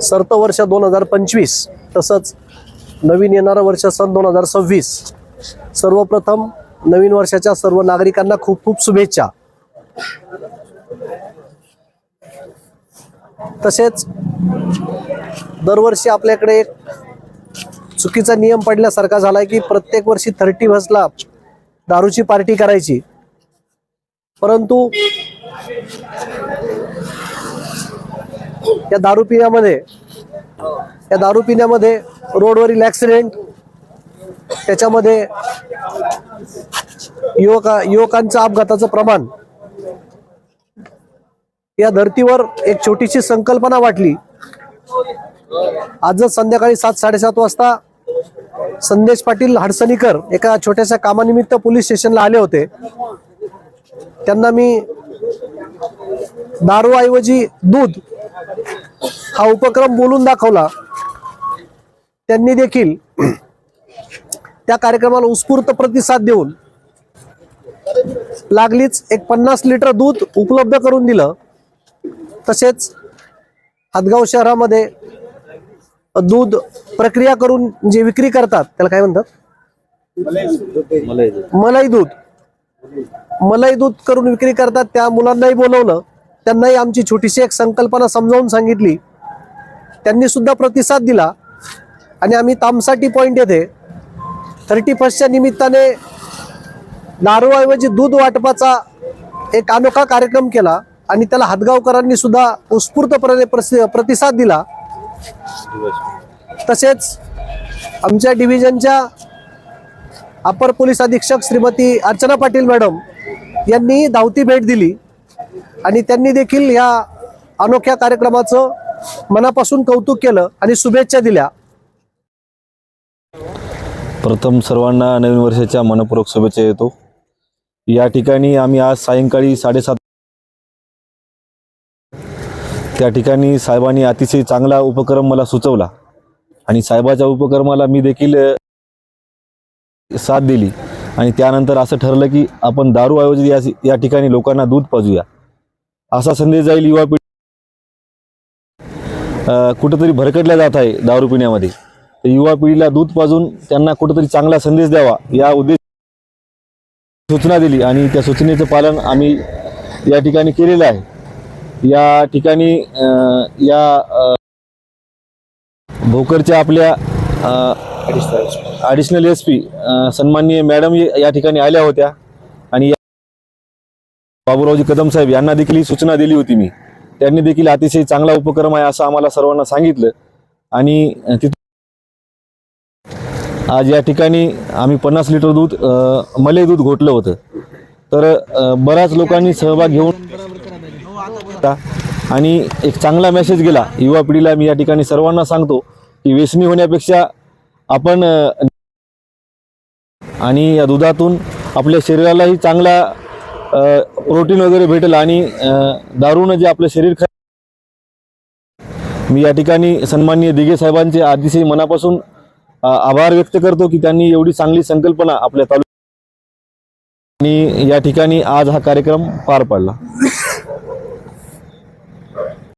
सर्त वर्ष 2025 तसंच नवीन येणारं वर्ष सन 2026 सर्वप्रथम नवीन वर्षाच्या सर्व नागरिकांना खूप खूप शुभेच्छा। तसेच दरवर्षी आपल्याकडे एक चुकीचा नियम पडल्यासारखा झालाय की प्रत्येक वर्षी 31ला दारूची पार्टी करायची, परंतु या दारू पिण्यामध्ये रोडवरील ॲक्सिडेंट, त्याच्यामध्ये युवकांचं अपघाताचं प्रमाण, या धर्तीवर एक छोटीशी संकल्पना वाटली। आजच संध्याकाळी 7-7:30 वाजता संदेश पाटील हडसणीकर एका छोट्याशा कामानिमित्त पोलीस स्टेशनला आले होते। त्यांना मी दारूऐवजी दूध हा उपक्रम बोलून दाखवला। त्यांनी देखील त्या कार्यक्रमाला उत्स्फूर्त प्रतिसाद देऊन लागलीच एक 50 लिटर दूध उपलब्ध करून दिलं। तसेच हदगाव शहरामध्ये दूध प्रक्रिया करून जे विक्री करतात त्याला काय म्हणतात, मलाई दूध करून विक्री करतात, त्या मुलांनाही बोलवलं, त्यांनाही आमची छोटीशी एक संकल्पना समजावून सांगितली। त्यांनी सुद्धा प्रतिसाद दिला आणि आम्ही तामसाटी पॉइंट येथे 31च्या निमित्ताने दारूऐवजी दूध वाटपाचा एक अनोखा कार्यक्रम केला आणि त्याला हदगावकरांनी सुद्धा उत्स्फूर्तपणे प्रतिसाद दिला। तसेच आमच्या डिव्हिजनच्या अपर पोलीस अधीक्षक श्रीमती अर्चना पाटील मॅडम यांनी धावती भेट दिली आणि त्यांनी देखील या अनोख्या कार्यक्रमाचं मनापासून कौतुक केलं आणि शुभेच्छा दिल्या। प्रथम सर्वांना नवीन वर्षाच्या मनपूर्वक शुभेच्छा देतो। या ठिकाणी आम्ही आज सायंकाळी 7:30 त्या ठिकाणी साहेबांनी अतिशय चांगला उपक्रम मला सुचवला आणि साहेबाच्या उपक्रमाला मी देखील साथ दिली आणि त्यानंतर असं ठरलं की आपण दारूऐवजी या ठिकाणी लोकांना दूध पाजूया। असा संदेश जाईल युवा पिढी कुठेतरी भरकटल्या जात आहे दारू पिण्यामध्ये, तर युवा पिढीला दूध पाजून त्यांना कुठेतरी चांगला संदेश द्यावा या उद्देश सूचना दिली आणि त्या सूचनेचं पालन आम्ही या ठिकाणी केलेलं आहे। या ठिकाणी या भोकरच्या आपल्या ॲडिशनल SP सन्माननीय मॅडम या ठिकाणी आल्या होत्या आणि बाबूरावजी कदम साहेब यांना देखील ही सूचना दिली होती मी। त्यांनी देखील अतिशय चांगला उपक्रम आहे असं आम्हाला सर्वांना सांगितलं आणि आज या ठिकाणी आम्ही 50 लिटर दूध मलई दूध घोटलं होतं, तर बऱ्याच लोकांनी सहभाग घेऊन आणि एक चांगला मेसेज गेला युवा पिढीला। मी या ठिकाणी सर्वांना सांगतो की व्यसनी होण्यापेक्षा आपण आणि या दुधातून आपल्या शरीरालाही चांगला प्रोटीन वगैरे भेटेल आणि दारूनं जे आपलं शरीर मी या ठिकाणी सन्माननीय दिघे साहेबांचे अतिशय मनापासून आभार व्यक्त करतो की त्यांनी एवढी चांगली संकल्पना आपल्या तालुक्यात आणि या ठिकाणी आज हा कार्यक्रम पार पडला।